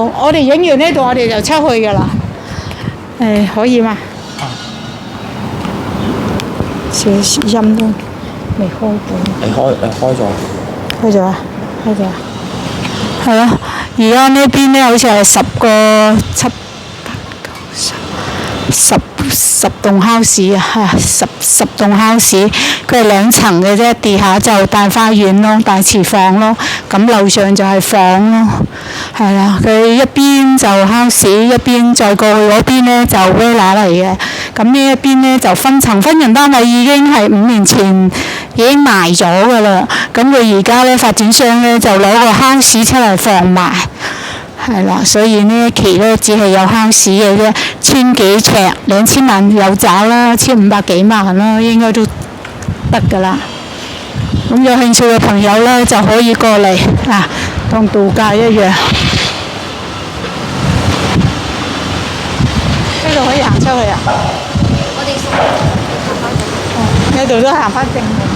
我哋影完呢度，我哋就出去㗎啦。可以嘛？這音都未開到。開咗。開咗啊！開咗啊！係咯，而家呢邊咧好似係10個7、8、9、10棟 house 啊，十棟 house，佢係2層嘅啫，地下就大花園咯，大廚房咯，咁樓上就係房咯，係啦，佢一邊就 house，一邊再過去嗰邊咧就 villa 嚟嘅，咁呢一邊咧就分層分人單位已經係5年前已經賣咗㗎啦，咁佢而家咧發展商咧就攞個 house 出嚟放賣。係啦，所以呢一期咧只係有 house 嘅啫，1000幾尺，2000萬有找啦，1500幾萬啦，應該都得㗎啦。咁有興趣嘅朋友咧就可以過嚟啊，當度假一樣。呢度可以行出去啊？我哋呢度都行翻正。